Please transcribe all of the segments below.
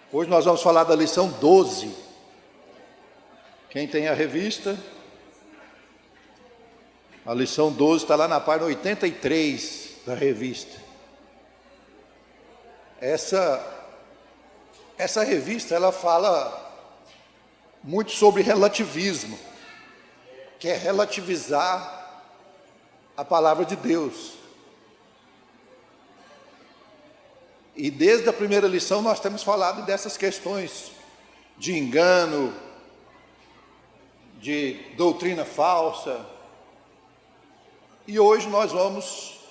Hoje nós vamos falar da lição 12. Quem tem a revista, a lição 12 está lá na página 83 da revista. Essa revista, ela fala muito sobre relativismo, que é relativizar a palavra de Deus. E desde a primeira lição nós temos falado dessas questões de engano, de doutrina falsa. E hoje nós vamos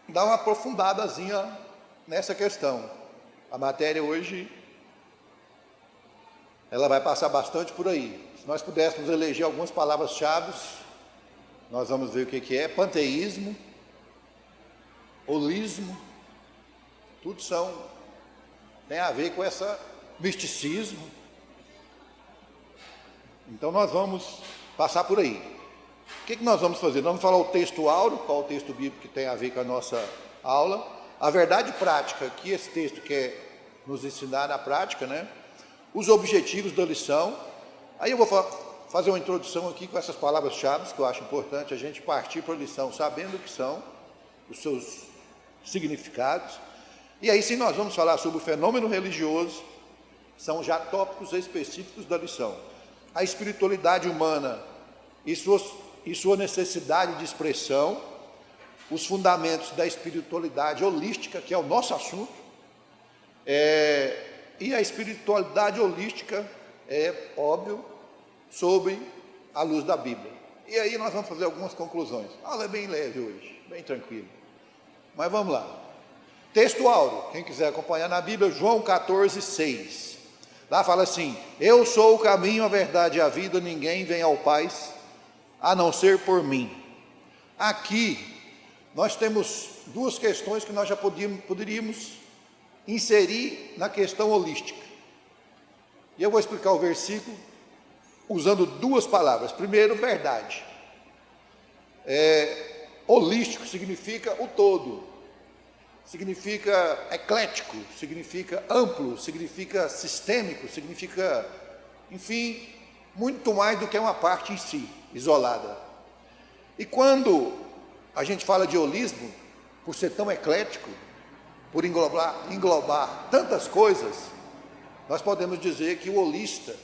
dar uma aprofundadazinha nessa questão. A matéria hoje, ela vai passar bastante por aí. Se nós pudéssemos eleger algumas palavras-chave, nós vamos ver o que é: panteísmo, holismo, tudo tem a ver com esse misticismo. Então nós vamos passar por aí. O que nós vamos fazer? Nós vamos falar o texto áureo, qual o texto bíblico que tem a ver com a nossa aula, a verdade prática, que esse texto quer nos ensinar na prática, né? Os objetivos da lição. Aí eu vou fazer uma introdução aqui com essas palavras-chave, que eu acho importante a gente partir para a lição sabendo o que são os seus significados. E aí sim nós vamos falar sobre o fenômeno religioso, são já tópicos específicos da lição. A espiritualidade humana e sua necessidade de expressão, os fundamentos da espiritualidade holística, que é o nosso assunto, e a espiritualidade holística é óbvio, sob a luz da Bíblia. E aí nós vamos fazer algumas conclusões. A aula é bem leve hoje, bem tranquilo. Mas vamos lá. Texto áureo, quem quiser acompanhar na Bíblia, João 14:6. Lá fala assim: eu sou o caminho, a verdade e a vida, ninguém vem ao Pai a não ser por mim. Aqui nós temos duas questões que nós já poderíamos inserir na questão holística. E eu vou explicar o versículo usando duas palavras. Primeiro, verdade. Holístico significa o todo, significa eclético, significa amplo, significa sistêmico, significa, enfim, muito mais do que uma parte em si, isolada. E quando a gente fala de holismo, por ser tão eclético, por englobar tantas coisas, nós podemos dizer que o holista,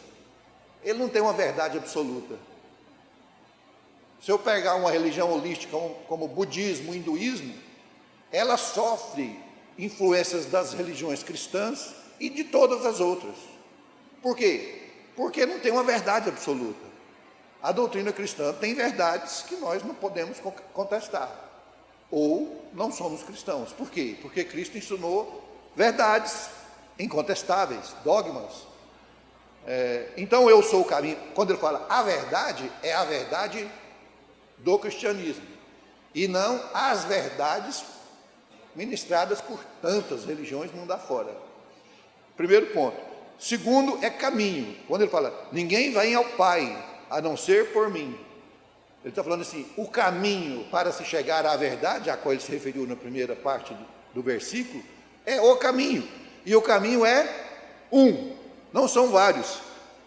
ele não tem uma verdade absoluta. Se eu pegar uma religião holística como budismo, hinduísmo, ela sofre influências das religiões cristãs e de todas as outras. Por quê? Porque não tem uma verdade absoluta. A doutrina cristã tem verdades que nós não podemos contestar. Ou não somos cristãos. Por quê? Porque Cristo ensinou verdades incontestáveis, dogmas. Então eu sou o caminho. Quando ele fala a verdade, é a verdade do cristianismo. E não as verdades ministradas por tantas religiões mundo afora. Primeiro ponto. Segundo, é caminho. Quando ele fala, ninguém vai ao Pai a não ser por mim. Ele está falando assim, o caminho para se chegar à verdade, a qual ele se referiu na primeira parte do versículo, é o caminho. E o caminho é um, não são vários.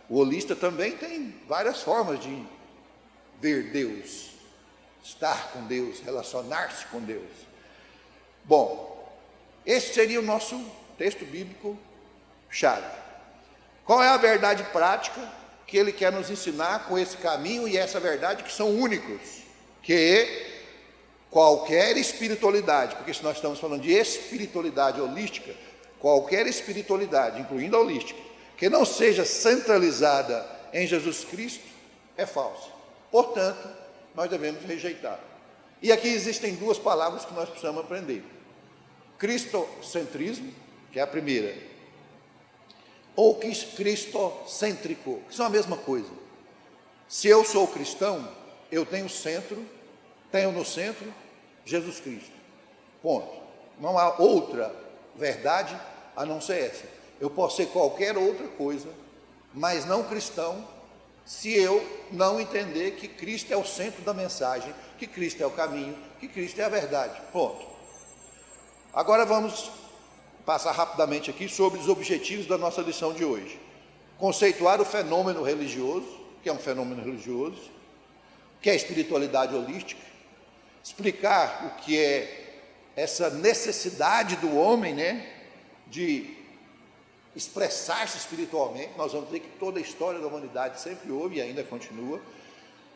O holista também tem várias formas de ver Deus, estar com Deus, relacionar-se com Deus. Bom, esse seria o nosso texto bíblico chave. Qual é a verdade prática que ele quer nos ensinar com esse caminho e essa verdade que são únicos? Que qualquer espiritualidade, porque se nós estamos falando de espiritualidade holística, qualquer espiritualidade, incluindo a holística, que não seja centralizada em Jesus Cristo, é falsa. Portanto, nós devemos rejeitar. E aqui existem duas palavras que nós precisamos aprender. Cristocentrismo, que é a primeira, ou cristocêntrico, que são a mesma coisa. Se eu sou cristão, eu tenho no centro Jesus Cristo. Ponto. Não há outra verdade a não ser essa. Eu posso ser qualquer outra coisa, mas não cristão, se eu não entender que Cristo é o centro da mensagem, que Cristo é o caminho, que Cristo é a verdade. Ponto. Agora vamos passar rapidamente aqui sobre os objetivos da nossa lição de hoje. Conceituar o fenômeno religioso, que é um fenômeno religioso, que é a espiritualidade holística, explicar o que é essa necessidade do homem, de expressar-se espiritualmente. Nós vamos ver que toda a história da humanidade sempre houve e ainda continua.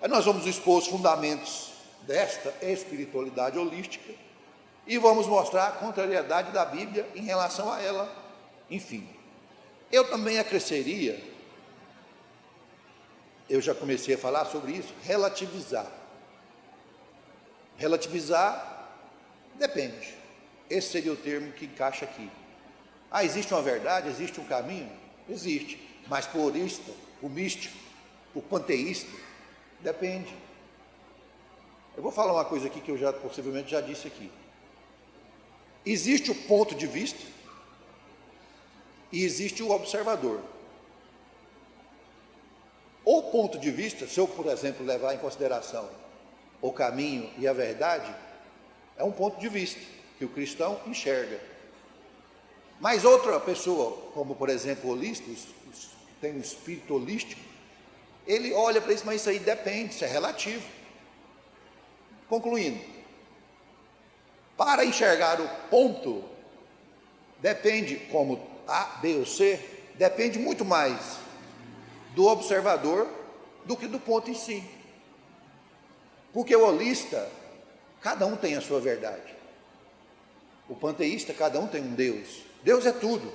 Aí nós vamos expor os fundamentos desta espiritualidade holística e vamos mostrar a contrariedade da Bíblia em relação a ela. Enfim, eu também acresceria, eu já comecei a falar sobre isso, relativizar. Relativizar depende. Esse seria o termo que encaixa aqui. Existe uma verdade, existe um caminho? Existe. Mas para o holista, o místico, o panteísta, depende. Eu vou falar uma coisa aqui que eu já possivelmente já disse aqui. Existe o ponto de vista e existe o observador. O ponto de vista, se eu, por exemplo, levar em consideração o caminho e a verdade, é um ponto de vista que o cristão enxerga. Mas outra pessoa, como por exemplo o holista, que tem um espírito holístico, ele olha para isso, mas isso aí depende, isso é relativo. Concluindo, para enxergar o ponto, depende como A, B ou C, depende muito mais do observador do que do ponto em si. Porque o holista, cada um tem a sua verdade. O panteísta, cada um tem um Deus. Deus é tudo.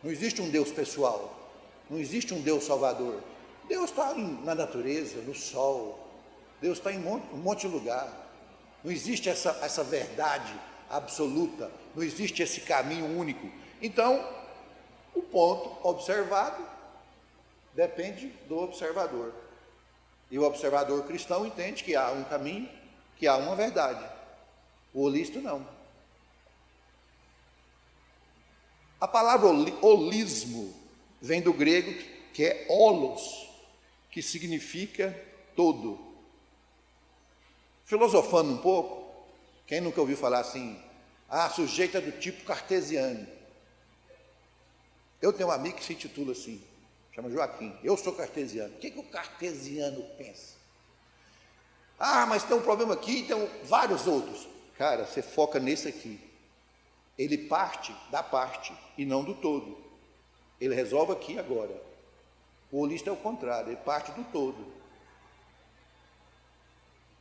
Não existe um Deus pessoal. Não existe um Deus salvador. Deus está na natureza, no sol. Deus está em um monte de lugar. Não existe essa verdade absoluta. Não existe esse caminho único. Então, o ponto observado depende do observador. E o observador cristão entende que há um caminho, que há uma verdade. O holista não. A palavra holismo vem do grego, que é holos, que significa todo. Filosofando um pouco, quem nunca ouviu falar assim, sujeito é do tipo cartesiano. Eu tenho um amigo que se intitula assim, chama Joaquim, eu sou cartesiano. O que o cartesiano pensa? Mas tem um problema aqui, tem vários outros. Cara, você foca nesse aqui. Ele parte da parte e não do todo. Ele resolve aqui agora. O holista é o contrário, ele parte do todo.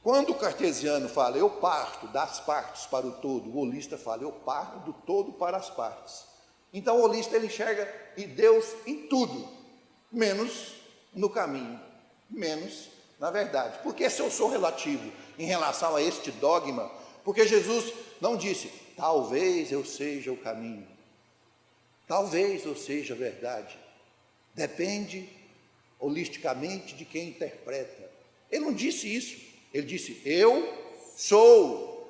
Quando o cartesiano fala, eu parto das partes para o todo, o holista fala, eu parto do todo para as partes. Então o holista ele enxerga Deus em tudo, menos no caminho, menos na verdade. Porque se eu sou relativo em relação a este dogma, porque Jesus não disse, talvez eu seja o caminho, talvez eu seja a verdade. Depende holisticamente de quem interpreta. Ele não disse isso. Ele disse, eu sou.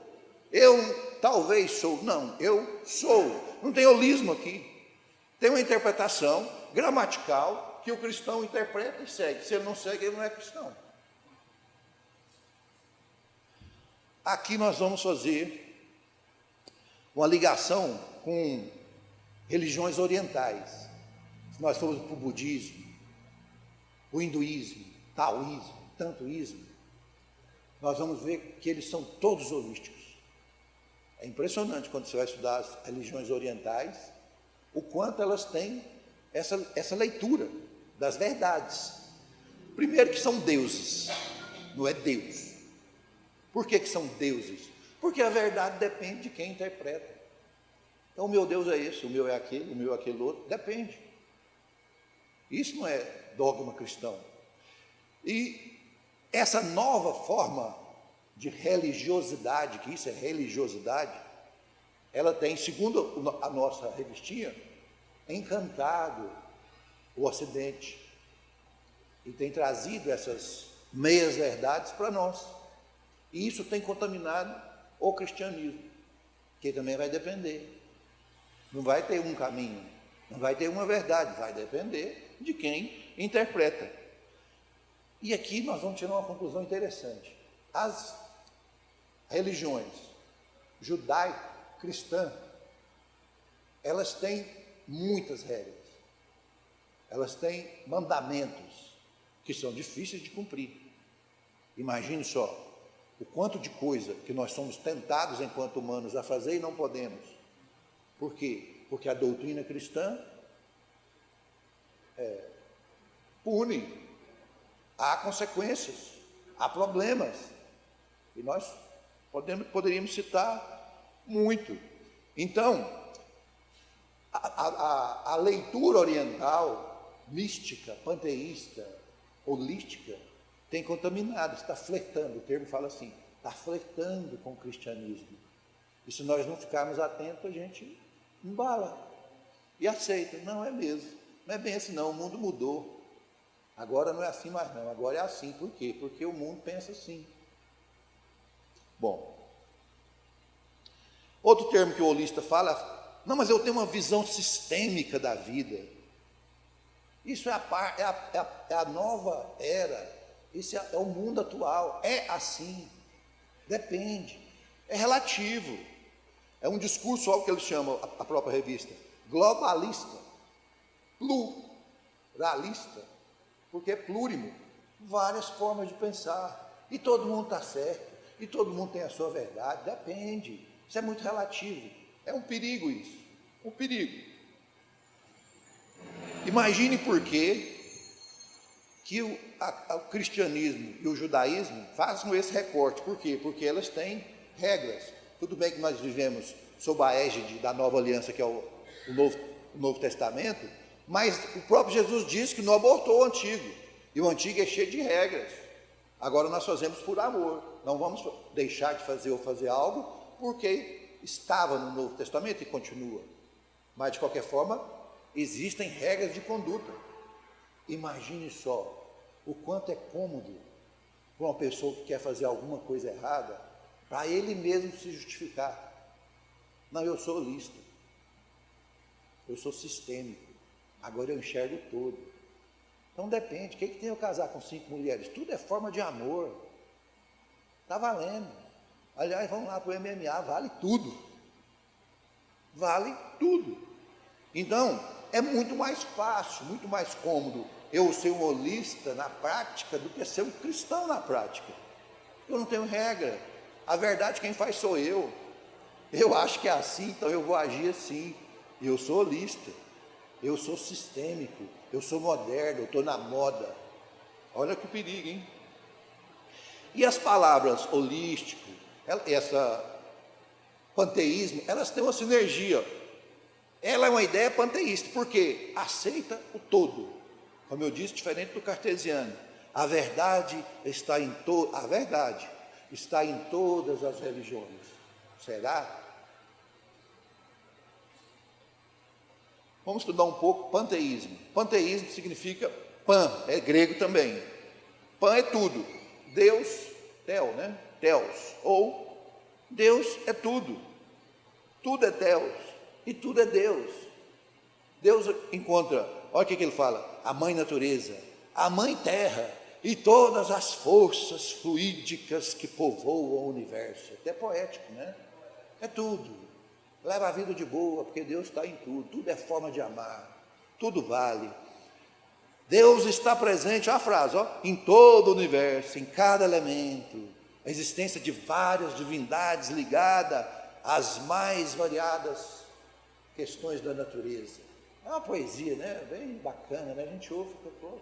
Eu talvez sou. Não, eu sou. Não tem holismo aqui. Tem uma interpretação gramatical que o cristão interpreta e segue. Se ele não segue, ele não é cristão. Aqui nós vamos fazer uma ligação com religiões orientais. Se nós formos para o budismo, o hinduísmo, taoísmo, tantoísmo, nós vamos ver que eles são todos holísticos. É impressionante quando você vai estudar as religiões orientais, o quanto elas têm essa leitura das verdades. Primeiro que são deuses, não é Deus. Por que são deuses? Porque a verdade depende de quem interpreta. Então, o meu Deus é esse, o meu é aquele, o meu é aquele outro, depende. Isso não é dogma cristão. E essa nova forma de religiosidade, que isso é religiosidade, ela tem, segundo a nossa revistinha, encantado o Ocidente e tem trazido essas meias verdades para nós. E isso tem contaminado o cristianismo, que também vai depender. Não vai ter um caminho, não vai ter uma verdade, vai depender de quem interpreta. E aqui nós vamos tirar uma conclusão interessante. As religiões judaico-cristã, elas têm muitas regras, elas têm mandamentos que são difíceis de cumprir. Imagine só o quanto de coisa que nós somos tentados enquanto humanos a fazer e não podemos. Por quê? Porque a doutrina cristã pune, há consequências, há problemas, e nós poderíamos citar muito. Então, a leitura oriental, mística, panteísta, holística, tem contaminado, está flertando, o termo fala assim, está flertando com o cristianismo. E se nós não ficarmos atentos, a gente embala e aceita. Não é mesmo, não é bem assim não, o mundo mudou. Agora não é assim mais não, agora é assim. Por quê? Porque o mundo pensa assim. Bom, outro termo que o holista fala, não, mas eu tenho uma visão sistêmica da vida. Isso é a nova era, esse é o mundo atual, é assim, depende, é relativo. É um discurso, olha o que eles chamam, a própria revista, globalista, pluralista, porque é plurimo, várias formas de pensar, e todo mundo está certo, e todo mundo tem a sua verdade, depende, isso é muito relativo, é um perigo isso, um perigo. Imagine por que o cristianismo e o judaísmo fazem esse recorte, por quê? Porque elas têm regras. Tudo bem que nós vivemos sob a égide da nova aliança, que é o Novo Testamento, mas o próprio Jesus disse que não abortou o antigo, e o antigo é cheio de regras. Agora nós fazemos por amor, não vamos deixar de fazer ou fazer algo porque estava no Novo Testamento e continua, mas de qualquer forma existem regras de conduta. Imagine só o quanto é cômodo para uma pessoa que quer fazer alguma coisa errada, para ele mesmo se justificar. Não, eu sou holista, eu sou sistêmico, agora eu enxergo todo. Então depende, o que tem eu casar com 5 mulheres? Tudo é forma de amor, está valendo. Aliás, vamos lá para o MMA, vale tudo, vale tudo. Então, é muito mais fácil, muito mais cômodo eu ser um holista na prática do que ser um cristão na prática. Eu não tenho regra, a verdade quem faz sou eu. Eu acho que é assim, então eu vou agir assim. Eu sou holista, eu sou sistêmico, eu sou moderno, eu estou na moda. Olha que perigo, hein? E as palavras holístico, essa panteísmo, elas têm uma sinergia. Ela é uma ideia panteísta, porque aceita o todo. Como eu disse, diferente do cartesiano. A verdade está em todas as religiões. Será? Vamos estudar um pouco panteísmo. Panteísmo significa pan, é grego também. Pan é tudo. Deus, né? Theos. Ou Deus é tudo. Tudo é Theos. E tudo é Deus. Deus encontra, olha o que ele fala, a mãe natureza, a mãe terra e todas as forças fluídicas que povoam o universo. Até poético, né? É tudo. Leva a vida de boa, porque Deus está em tudo. Tudo é forma de amar. Tudo vale. Deus está presente, olha a frase, em todo o universo, em cada elemento. A existência de várias divindades ligada às mais variadas questões da natureza. É uma poesia, né? Bem bacana, né? A gente ouve,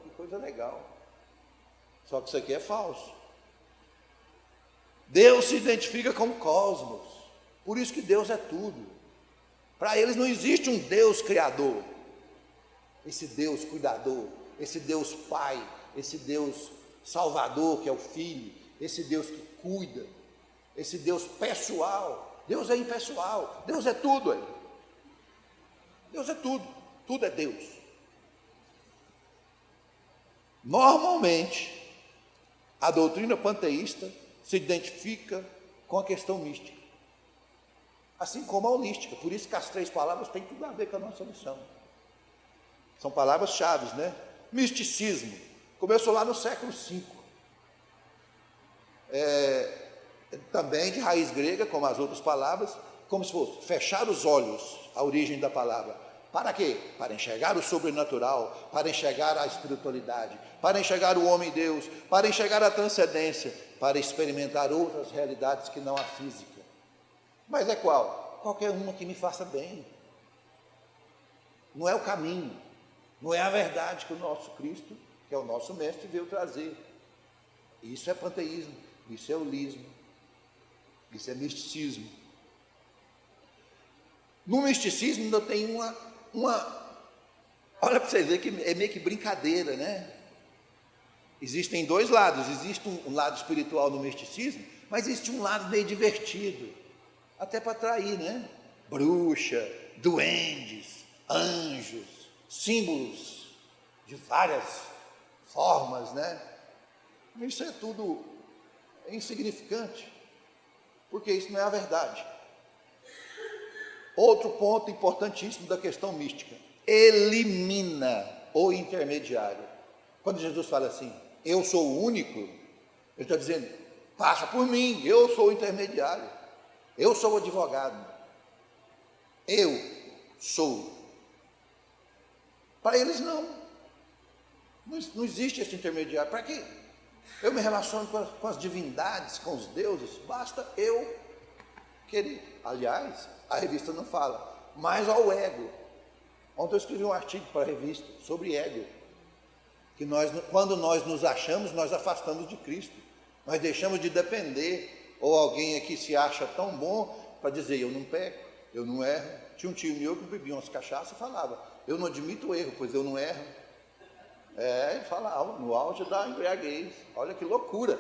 que coisa legal. Só que isso aqui é falso. Deus se identifica com o cosmos. Por isso que Deus é tudo. Para eles não existe um Deus criador. Esse Deus cuidador, esse Deus pai, esse Deus salvador que é o Filho, esse Deus que cuida, esse Deus pessoal. Deus é impessoal. Deus é tudo aí. Deus é tudo, tudo é Deus. Normalmente, a doutrina panteísta se identifica com a questão mística, assim como a holística. Por isso que as 3 palavras têm tudo a ver com a nossa lição. São palavras-chave, né? Misticismo, começou lá no século V. Também de raiz grega, como as outras palavras, como se fosse fechar os olhos, a origem da palavra. Para quê? Para enxergar o sobrenatural, para enxergar a espiritualidade, para enxergar o homem Deus, para enxergar a transcendência, para experimentar outras realidades que não a física. Mas é qual? Qualquer uma que me faça bem. Não é o caminho, não é a verdade que o nosso Cristo, que é o nosso mestre, veio trazer. Isso é panteísmo, isso é holismo, isso é misticismo. No misticismo ainda tem olha para vocês verem que é meio que brincadeira, né? Existem dois lados, existe um lado espiritual no misticismo, mas existe um lado meio divertido, até para atrair, né? Bruxa, duendes, anjos, símbolos de várias formas, né? Isso é tudo insignificante, porque isso não é a verdade. Outro ponto importantíssimo da questão mística: elimina o intermediário. Quando Jesus fala assim, eu sou o único, ele está dizendo, passa por mim, eu sou o intermediário, eu sou o advogado, eu sou. Para eles não existe esse intermediário. Para quê? Eu me relaciono com as divindades, com os deuses, basta eu querer. Aliás, a revista não fala, mas ao ego. Ontem eu escrevi um artigo para a revista sobre ego, que quando nós nos achamos, nós afastamos de Cristo, nós deixamos de depender, ou alguém aqui se acha tão bom para dizer, eu não peco, eu não erro. Tinha um tio meu que bebia umas cachaças e falava, eu não admito erro, pois eu não erro. Ele falava, no auge da embriaguez. Olha que loucura,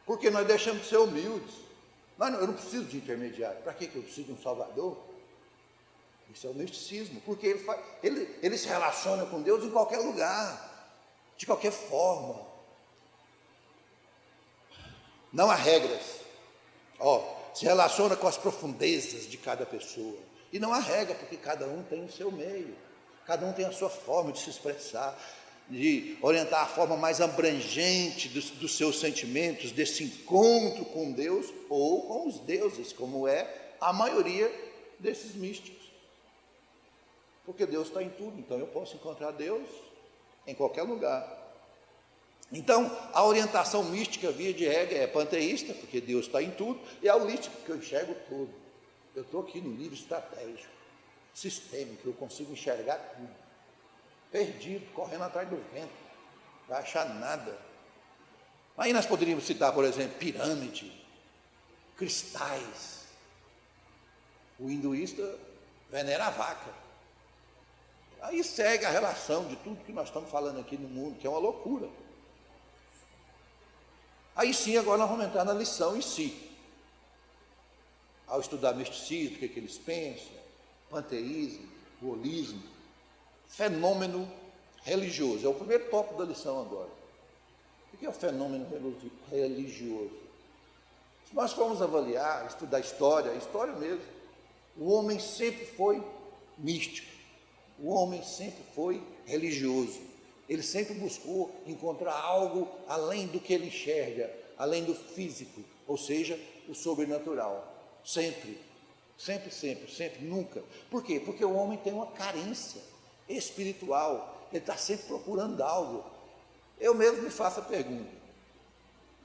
porque nós deixamos de ser humildes. Eu não preciso de intermediário, para que eu preciso de um salvador? Isso é o misticismo, porque ele se relaciona com Deus em qualquer lugar, de qualquer forma. Não há regras. Se relaciona com as profundezas de cada pessoa, e não há regra, porque cada um tem o seu meio, cada um tem a sua forma de se expressar, de orientar a forma mais abrangente dos seus sentimentos, desse encontro com Deus ou com os deuses, como é a maioria desses místicos. Porque Deus está em tudo, então eu posso encontrar Deus em qualquer lugar. Então, a orientação mística, via de regra, é panteísta, porque Deus está em tudo, e a holística, porque eu enxergo tudo. Eu estou aqui no livro estratégico, sistêmico, eu consigo enxergar tudo. Perdido, correndo atrás do vento, não vai achar nada. Aí nós poderíamos citar, por exemplo, pirâmide, cristais. O hinduísta venera a vaca. Aí segue a relação de tudo que nós estamos falando aqui no mundo, que é uma loucura. Aí sim, agora nós vamos entrar na lição em si. Ao estudar misticismo, o que eles pensam, panteísmo, o holismo, fenômeno religioso. É o primeiro tópico da lição agora. O que é o fenômeno religioso? Se nós formos avaliar, estudar história mesmo, o homem sempre foi místico, o homem sempre foi religioso, ele sempre buscou encontrar algo além do que ele enxerga, além do físico, ou seja, o sobrenatural, sempre, nunca. Por quê? Porque o homem tem uma carência espiritual, ele está sempre procurando algo. Eu mesmo me faço a pergunta,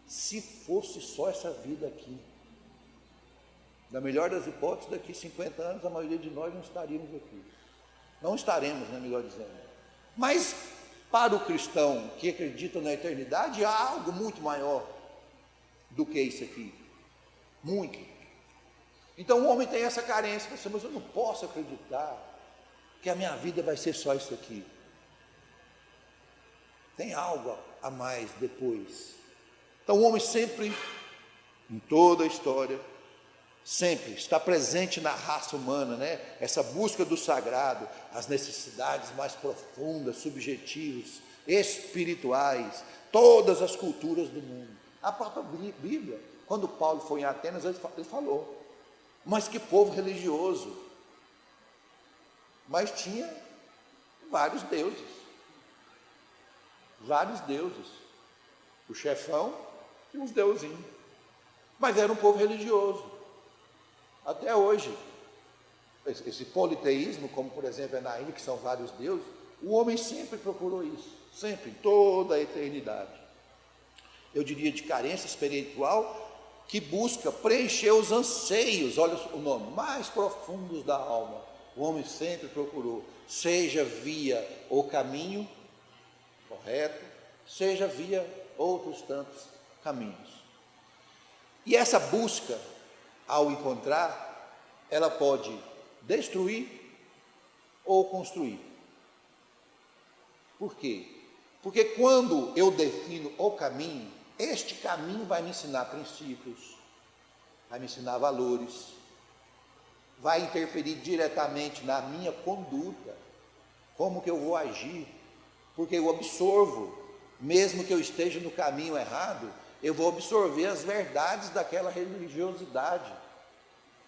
se fosse só essa vida aqui, na melhor das hipóteses, daqui 50 anos, a maioria de nós não estaríamos aqui. Não estaremos, né, melhor dizendo. Mas, para o cristão que acredita na eternidade, há algo muito maior do que isso aqui. Muito. Então, o homem tem essa carência, mas eu não posso acreditar que a minha vida vai ser só isso aqui. Tem algo a mais depois. Então, o homem sempre, em toda a história, sempre está presente na raça humana, né? Essa busca do sagrado, as necessidades mais profundas, subjetivas, espirituais, todas as culturas do mundo. A própria Bíblia, quando Paulo foi em Atenas, ele falou, mas que povo religioso, mas tinha vários deuses, o chefão e os deusinhos, mas era um povo religioso. Até hoje, esse politeísmo, como por exemplo é na Índia, que são vários deuses, o homem sempre procurou isso, sempre, em toda a eternidade. Eu diria de carência espiritual, que busca preencher os anseios, olha o nome, mais profundos da alma. O homem sempre procurou, seja via o caminho correto, seja via outros tantos caminhos. E essa busca, ao encontrar, ela pode destruir ou construir. Por quê? Porque quando eu defino o caminho, este caminho vai me ensinar princípios, vai me ensinar valores, vai interferir diretamente na minha conduta, como que eu vou agir, porque eu absorvo, mesmo que eu esteja no caminho errado, eu vou absorver as verdades daquela religiosidade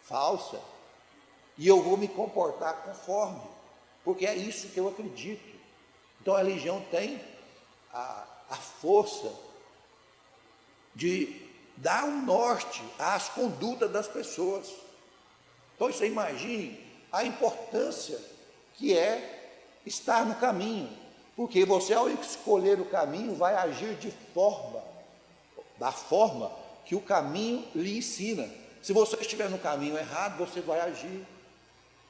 falsa, e eu vou me comportar conforme, porque é isso que eu acredito. Então a religião tem a força de dar um norte às condutas das pessoas. Então você imagine a importância que é estar no caminho, porque você, ao escolher o caminho, vai agir da forma que o caminho lhe ensina. Se você estiver no caminho errado, você vai agir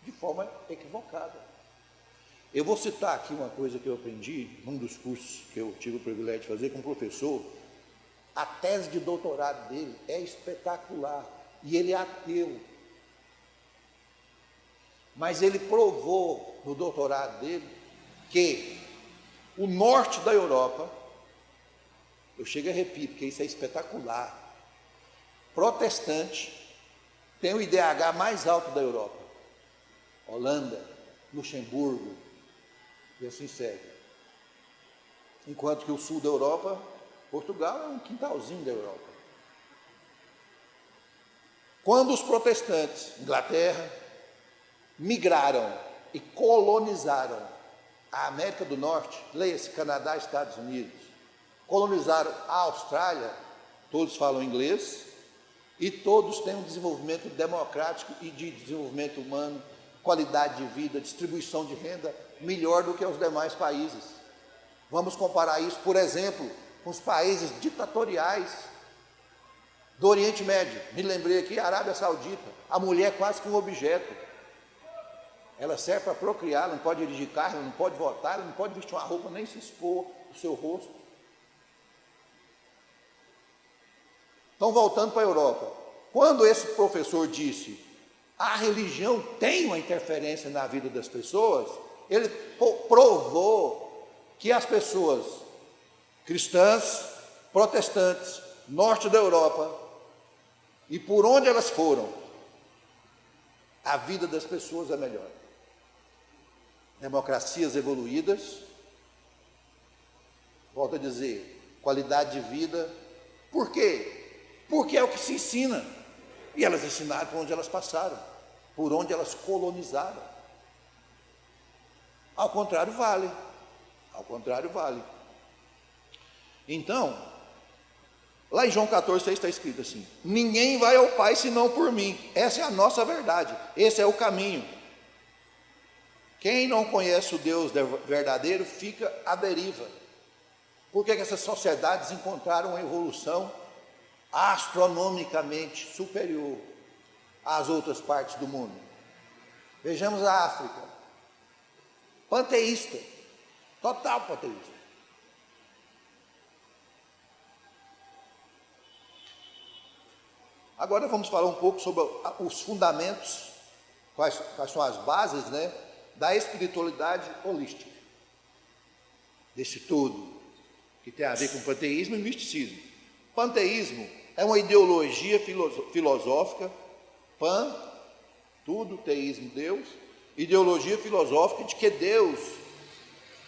de forma equivocada. Eu vou citar aqui uma coisa que eu aprendi num dos cursos que eu tive o privilégio de fazer com um professor. A tese de doutorado dele é espetacular, e ele é ateu. Mas ele provou no doutorado dele que o norte da Europa, eu chego a repetir, porque isso é espetacular, protestante, tem o IDH mais alto da Europa. Holanda, Luxemburgo, e assim segue. Enquanto que o sul da Europa, Portugal é um quintalzinho da Europa. Quando os protestantes, Inglaterra, migraram e colonizaram a América do Norte, leia-se Canadá, Estados Unidos, colonizaram a Austrália, todos falam inglês, e todos têm um desenvolvimento democrático e de desenvolvimento humano, qualidade de vida, distribuição de renda melhor do que os demais países. Vamos comparar isso, por exemplo, com os países ditatoriais do Oriente Médio. Me lembrei aqui, a Arábia Saudita, a mulher é quase que um objeto. Ela serve para procriar, ela não pode dirigir carro, ela não pode votar, ela não pode vestir uma roupa, nem se expor o seu rosto. Então, voltando para a Europa, quando esse professor disse a religião tem uma interferência na vida das pessoas, ele provou que as pessoas cristãs, protestantes, norte da Europa, e por onde elas foram, a vida das pessoas é melhor. Democracias evoluídas, volto a dizer, qualidade de vida. Por quê? Porque é o que se ensina. E elas ensinaram por onde elas passaram, por onde elas colonizaram. Ao contrário, vale. Ao contrário, vale. Então, lá em João 14,6 está escrito assim: ninguém vai ao Pai senão por mim. Essa é a nossa verdade, esse é o caminho. Quem não conhece o Deus verdadeiro fica à deriva. Por que essas sociedades encontraram uma evolução astronomicamente superior às outras partes do mundo? Vejamos a África, panteísta, total panteísta. Agora vamos falar um pouco sobre os fundamentos, quais são as bases, da espiritualidade holística, desse todo, que tem a ver com panteísmo e misticismo. Panteísmo é uma ideologia filosófica, pan, tudo, teísmo, Deus, ideologia filosófica de que Deus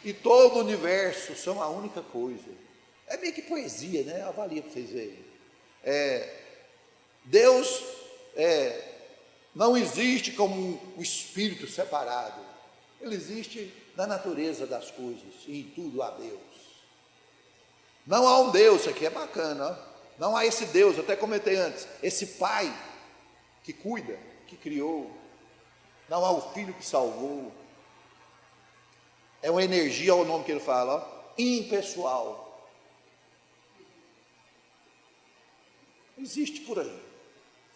e todo o universo são a única coisa. É meio que poesia, avalia para vocês verem. Deus não existe como um espírito separado, ele existe na natureza das coisas, e em tudo há Deus. Não há um Deus, isso aqui é bacana, não há esse Deus, eu até comentei antes, esse Pai que cuida, que criou, não há o Filho que salvou. É uma energia, olha o nome que ele fala, ó, impessoal. Existe por aí.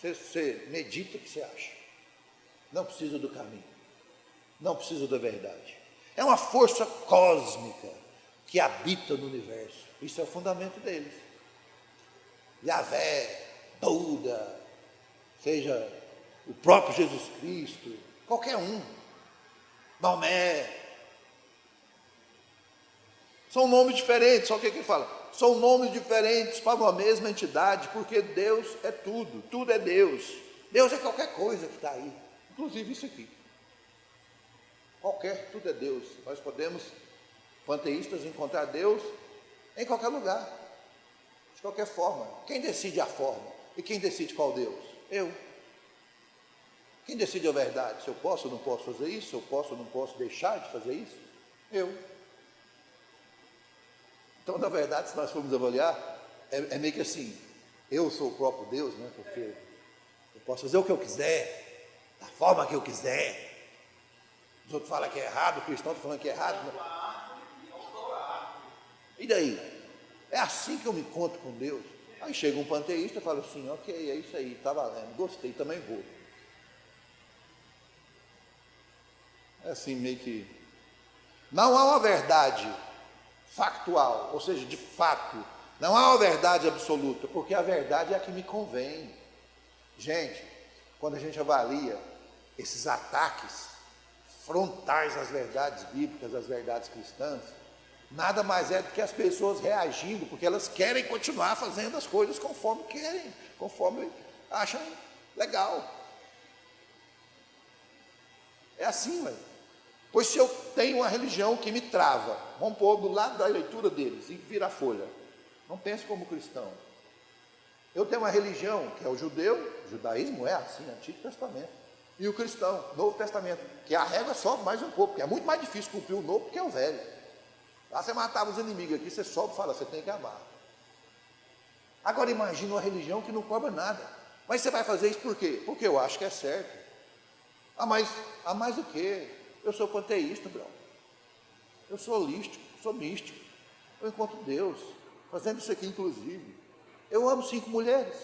Você medita o que você acha. Não precisa do caminho. Não precisa da verdade. É uma força cósmica que habita no universo. Isso é o fundamento deles. Yahvé, Buda, seja o próprio Jesus Cristo, qualquer um, Maomé. São nomes diferentes, só que ele fala? São nomes diferentes para uma mesma entidade, porque Deus é tudo, tudo é Deus. Deus é qualquer coisa que está aí, inclusive isso aqui. Tudo é Deus. Nós podemos, panteístas, encontrar Deus em qualquer lugar, de qualquer forma. Quem decide a forma? E quem decide qual Deus? Eu. Quem decide a verdade? Se eu posso ou não posso fazer isso? Se eu posso ou não posso deixar de fazer isso? Eu. Então, na verdade, se nós formos avaliar, é meio que assim, eu sou o próprio Deus, né? Porque eu posso fazer o que eu quiser, da forma que eu quiser. Os outros falam que é errado, o cristão está falando que é errado. Né? E daí? É assim que eu me encontro com Deus. Aí chega um panteísta e fala assim, ok, é isso aí, está valendo, gostei, também vou. É assim meio que... Não há uma verdade factual, ou seja, de fato, não há uma verdade absoluta, porque a verdade é a que me convém. Gente, quando a gente avalia esses ataques frontais às verdades bíblicas, às verdades cristãs, nada mais é do que as pessoas reagindo, porque elas querem continuar fazendo as coisas conforme querem, conforme acham legal. É assim, velho. Pois se eu tenho uma religião que me trava, vamos pôr do lado da leitura deles e virar a folha. Não pense como cristão. Eu tenho uma religião que é o judeu, o judaísmo é assim, Antigo Testamento. E o cristão, Novo Testamento, que a régua sobe mais um pouco, porque é muito mais difícil cumprir o novo do que o velho. Lá você matava os inimigos, aqui você sobe e fala, você tem que amar. Agora imagine uma religião que não cobra nada. Mas você vai fazer isso por quê? Porque eu acho que é certo. Ah, mais o quê? Eu sou panteísta, bro. Eu sou holístico, sou místico. Eu encontro Deus, fazendo isso aqui inclusive. Eu amo 5 mulheres,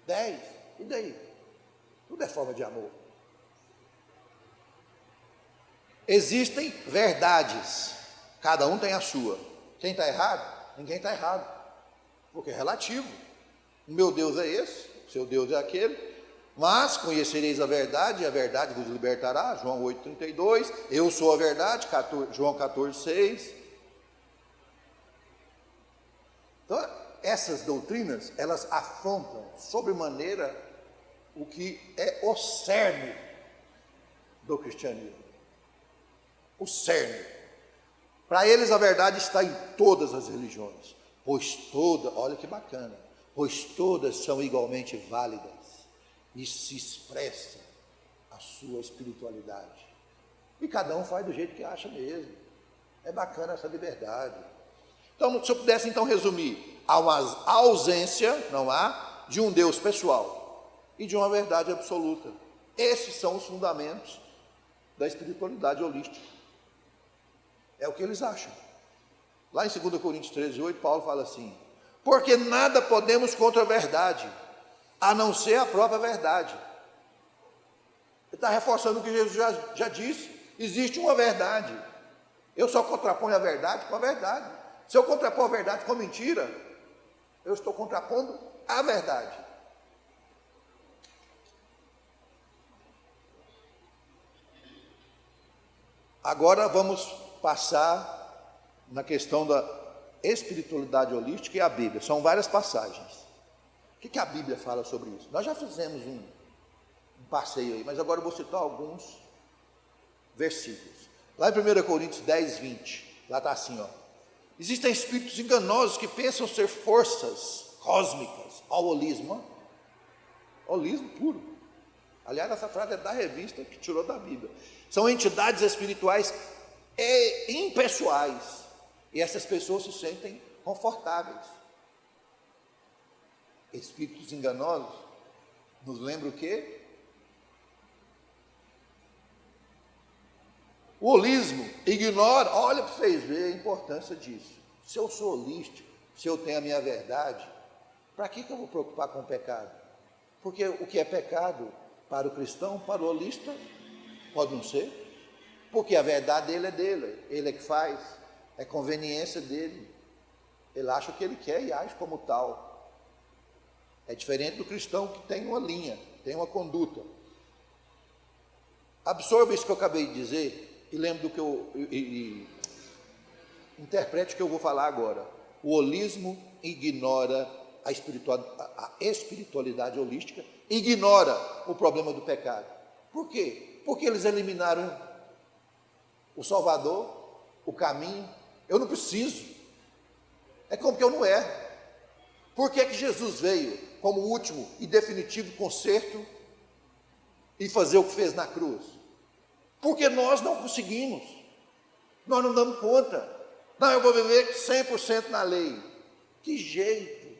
10, e daí? Tudo é forma de amor. Existem verdades, cada um tem a sua. Quem está errado? Ninguém está errado, porque é relativo. O meu Deus é esse, o seu Deus é aquele. Mas conhecereis a verdade, e a verdade vos libertará, João 8,32, eu sou a verdade, João 14,6. Então, essas doutrinas, elas afrontam sobremaneira o que é o cerne do cristianismo. O cerne. Para eles a verdade está em todas as religiões, olha que bacana, pois todas são igualmente válidas. E se expressa a sua espiritualidade. E cada um faz do jeito que acha mesmo. É bacana essa liberdade. Então, se eu pudesse então resumir, há uma ausência, não há, de um Deus pessoal e de uma verdade absoluta. Esses são os fundamentos da espiritualidade holística. É o que eles acham. Lá em 2 Coríntios 13:8, Paulo fala assim, porque nada podemos contra a verdade, a não ser a própria verdade. Ele está reforçando o que Jesus já disse. Existe uma verdade. Eu só contraponho a verdade com a verdade. Se eu contrapor a verdade com a mentira, eu estou contrapondo a verdade. Agora vamos passar na questão da espiritualidade holística e a Bíblia. São várias passagens. O que a Bíblia fala sobre isso? Nós já fizemos um passeio aí, mas agora eu vou citar alguns versículos. Lá em 1 Coríntios 10:20, lá está assim, ó. Existem espíritos enganosos que pensam ser forças cósmicas, ao holismo. Holismo puro. Aliás, essa frase é da revista que tirou da Bíblia. São entidades espirituais e impessoais. E essas pessoas se sentem confortáveis. Espíritos enganosos nos lembra o quê? O holismo ignora, olha para vocês verem a importância disso. Se eu sou holístico, se eu tenho a minha verdade, para que eu vou preocupar com o pecado? Porque o que é pecado para o cristão, para o holista, pode não ser. Porque a verdade dele, ele é que faz, é conveniência dele. Ele acha o que ele quer e age como tal. É diferente do cristão que tem uma linha, tem uma conduta. Absorva isso que eu acabei de dizer e lembre do que interprete o que eu vou falar agora. O holismo ignora a espiritualidade holística, ignora o problema do pecado. Por quê? Porque eles eliminaram o Salvador, o caminho. Eu não preciso. É como que eu não erro. Por que que Jesus veio como último e definitivo conserto e fazer o que fez na cruz? Porque nós não conseguimos. Nós não damos conta. Não, eu vou viver 100% na lei. Que jeito?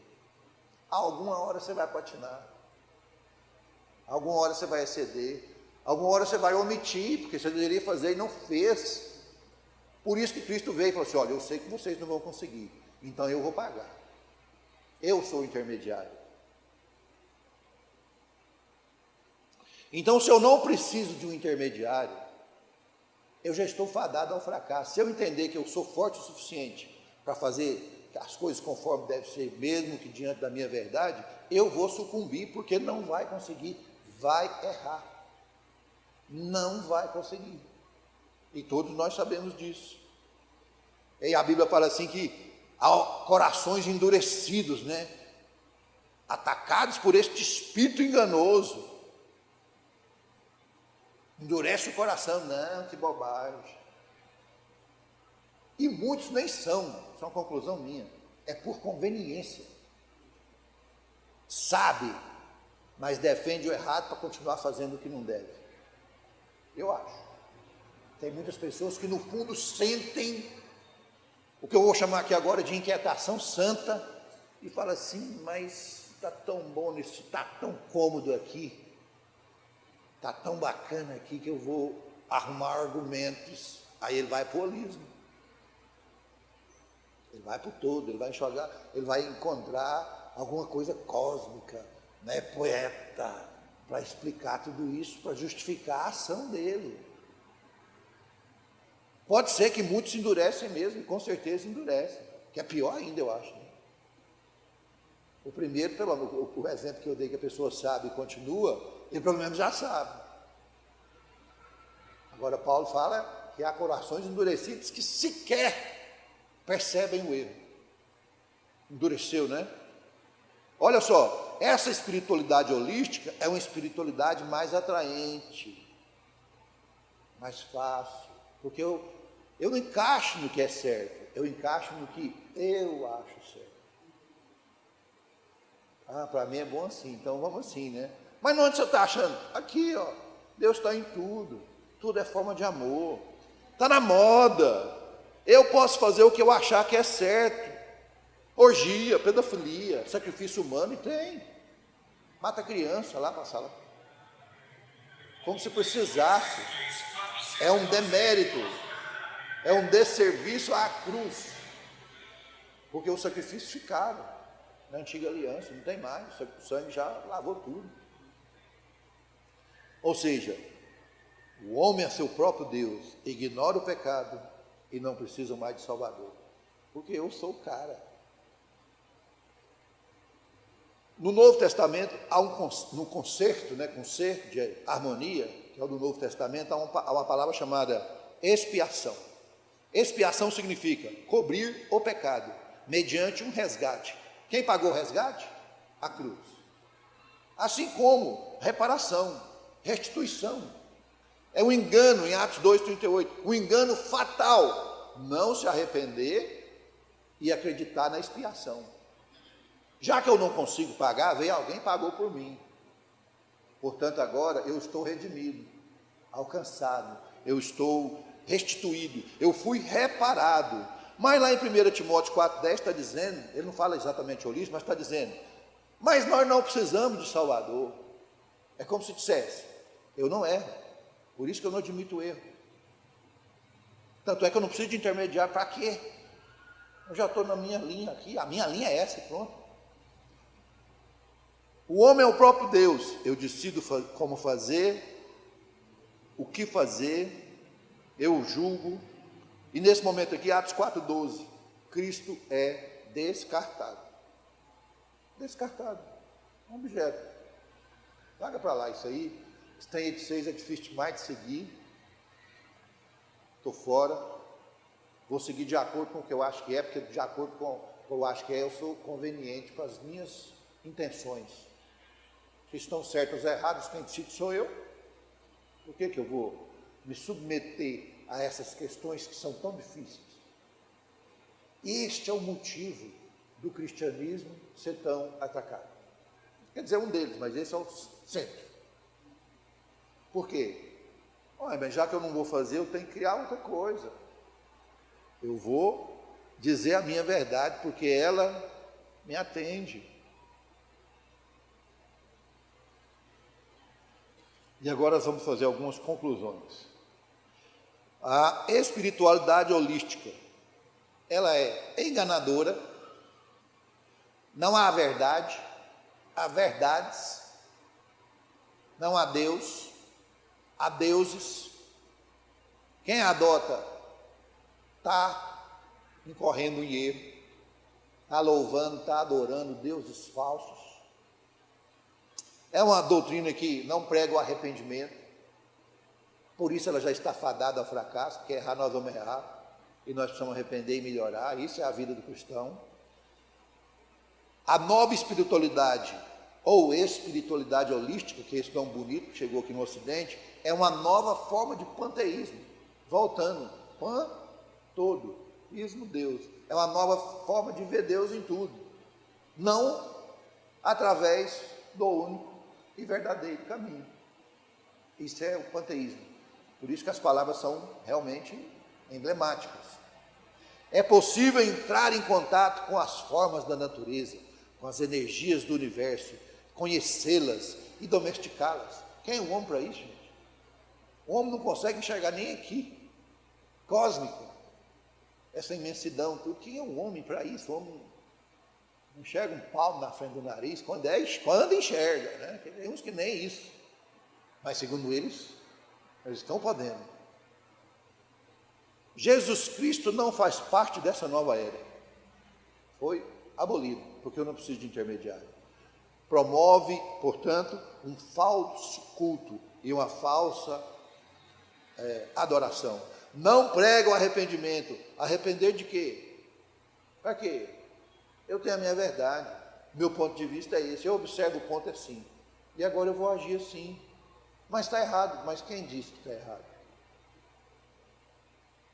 Alguma hora você vai patinar. Alguma hora você vai exceder. Alguma hora você vai omitir, porque você deveria fazer e não fez. Por isso que Cristo veio e falou assim, olha, eu sei que vocês não vão conseguir, então eu vou pagar. Eu sou o intermediário. Então, se eu não preciso de um intermediário, eu já estou fadado ao fracasso. Se eu entender que eu sou forte o suficiente para fazer as coisas conforme deve ser, mesmo que diante da minha verdade, eu vou sucumbir, porque não vai conseguir, vai errar. Não vai conseguir. E todos nós sabemos disso. E a Bíblia fala assim que há corações endurecidos, né? Atacados por este espírito enganoso. Endurece o coração, não, que bobagem. E muitos nem são, isso é uma conclusão minha, é por conveniência. Sabe, mas defende o errado para continuar fazendo o que não deve. Eu acho. Tem muitas pessoas que no fundo sentem o que eu vou chamar aqui agora de inquietação santa e fala assim, mas está tão bom nisso, está tão cômodo aqui, está tão bacana aqui que eu vou arrumar argumentos. Aí ele vai para o holismo. Ele vai para o todo, ele vai enxergar, ele vai encontrar alguma coisa cósmica, né, poeta, para explicar tudo isso, para justificar a ação dele. Pode ser que muitos se endurecem mesmo, e com certeza endurecem, que é pior ainda, eu acho. Né? O primeiro, o exemplo que eu dei, que a pessoa sabe e continua, ele pelo menos já sabe. Agora Paulo fala que há corações endurecidos que sequer percebem o erro. Endureceu, né? Olha só, essa espiritualidade holística é uma espiritualidade mais atraente, mais fácil, porque eu não encaixo no que é certo, eu encaixo no que eu acho certo. Ah, para mim é bom assim, então vamos assim, né? Mas onde você está achando? Aqui, ó, Deus está em tudo, tudo é forma de amor, está na moda, eu posso fazer o que eu achar que é certo, orgia, pedofilia, sacrifício humano, e tem, mata criança lá, passa lá, como se precisasse, é um demérito, é um desserviço à cruz, porque os sacrifícios ficaram na antiga aliança, não tem mais, o sangue já lavou tudo. Ou seja, o homem é seu próprio Deus, ignora o pecado e não precisa mais de Salvador, porque eu sou o cara. No Novo Testamento, há no concerto, né, concerto de harmonia, que é o do Novo Testamento, há uma palavra chamada expiação. Expiação significa cobrir o pecado, mediante um resgate. Quem pagou o resgate? A cruz. Assim como reparação, restituição. É um engano, em Atos 2,38, um engano fatal, não se arrepender e acreditar na expiação. Já que eu não consigo pagar, veio alguém e pagou por mim. Portanto, agora eu estou redimido, alcançado, eu estou restituído, eu fui reparado. Mas lá em 1 Timóteo 4,10 está dizendo, ele não fala exatamente holismo, mas está dizendo, mas nós não precisamos de Salvador. É como se dissesse, eu não erro, por isso que eu não admito o erro. Tanto é que eu não preciso de intermediário. Para quê? Eu já estou na minha linha aqui. A minha linha é essa, pronto. O homem é o próprio Deus. Eu decido como fazer, o que fazer, eu julgo. E nesse momento aqui, Atos 4,12, Cristo é descartado. Descartado. Um objeto. Larga para lá isso aí. Esse trem de 6 é difícil demais de seguir. Estou fora. Vou seguir de acordo com o que eu acho que é, porque de acordo com o que eu acho que é, eu sou conveniente para as minhas intenções. Se estão certos ou errados, quem decide sou eu. Por que eu vou me submeter a essas questões que são tão difíceis? Este é o motivo do cristianismo ser tão atacado. Quer dizer, um deles, mas esse é o centro. Por quê? Mas já que eu não vou fazer, eu tenho que criar outra coisa. Eu vou dizer a minha verdade, porque ela me atende. E agora nós vamos fazer algumas conclusões. A espiritualidade holística, ela é enganadora, não há verdade, há verdades, não há Deus, há deuses. Quem adota está incorrendo em erro, está louvando, está adorando deuses falsos. É uma doutrina que não prega o arrependimento, por isso ela já está fadada ao fracasso, porque errar nós vamos errar, e nós precisamos arrepender e melhorar. Isso é a vida do cristão. A nova espiritualidade, ou espiritualidade holística, que é esse tão bonito que chegou aqui no Ocidente, é uma nova forma de panteísmo, voltando, pan, todo, ismo, Deus. É uma nova forma de ver Deus em tudo, não através do único e verdadeiro caminho. Isso é o panteísmo. Por isso que as palavras são realmente emblemáticas. É possível entrar em contato com as formas da natureza, com as energias do universo, conhecê-las e domesticá-las. Quem é o homem para isso, gente? O homem não consegue enxergar nem aqui, cósmico, essa imensidão, tudo. Quem é o homem para isso? O homem não enxerga um palmo na frente do nariz, quando enxerga, né? Tem uns que nem isso, mas segundo eles estão podendo. Jesus Cristo não faz parte dessa nova era, foi abolido, porque eu não preciso de intermediário. Promove, portanto, um falso culto e uma falsa adoração. Não prega o arrependimento. Arrepender de quê? Para quê? Eu tenho a minha verdade, meu ponto de vista é esse, eu observo o ponto assim, e agora eu vou agir assim. Mas está errado. Mas quem disse que está errado?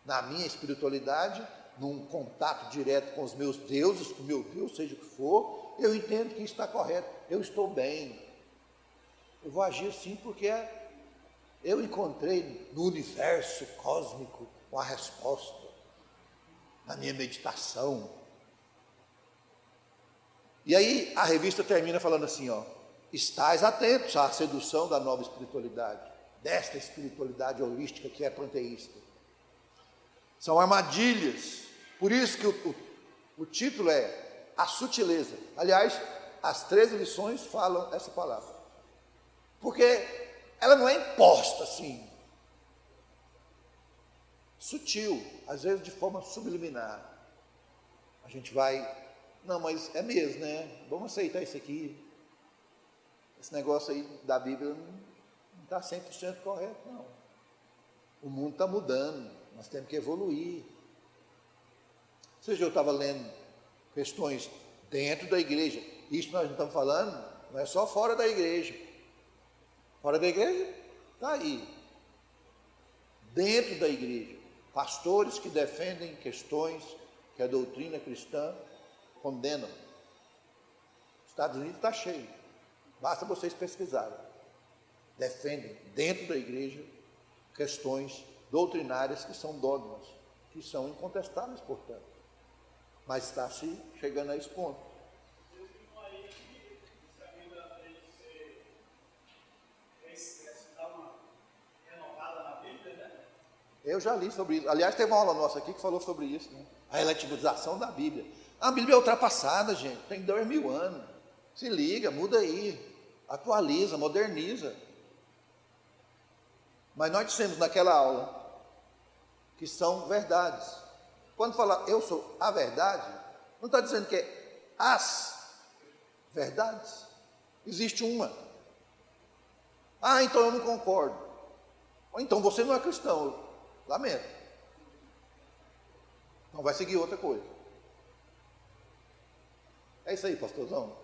Na minha espiritualidade, num contato direto com os meus deuses, com o meu Deus, seja o que for, eu entendo que está correto, eu estou bem, eu vou agir assim porque eu encontrei no universo cósmico uma resposta, na minha meditação. E aí a revista termina falando assim, estais atentos à sedução da nova espiritualidade, desta espiritualidade holística que é panteísta. São armadilhas, por isso que o título é A Sutileza. Aliás, as 13 lições falam essa palavra, porque ela não é imposta assim, sutil, às vezes de forma subliminar. A gente vai, não, mas é mesmo, né? Vamos aceitar isso aqui. Esse negócio aí da Bíblia não está 100% correto, não. O mundo está mudando, nós temos que evoluir. Ou seja, eu estava lendo questões dentro da igreja. Isso nós não estamos falando, não é só fora da igreja. Fora da igreja, está aí. Dentro da igreja, pastores que defendem questões que a doutrina cristã condena. Estados Unidos está cheio. Basta vocês pesquisarem. Defendem dentro da igreja questões doutrinárias que são dogmas, que são incontestáveis, portanto. Mas está se chegando a esse ponto. Eu já li sobre isso. Aliás, teve uma aula nossa aqui que falou sobre isso, né? A relativização da Bíblia. A Bíblia é ultrapassada, gente. Tem 2000 anos. Se liga, muda aí. Atualiza, moderniza. Mas nós dissemos naquela aula que são verdades. Quando fala eu sou a verdade, não está dizendo que é as verdades. Existe uma. Ah, então eu não concordo. Ou então você não é cristão. Lamento. Então vai seguir outra coisa. É isso aí, pastorzão.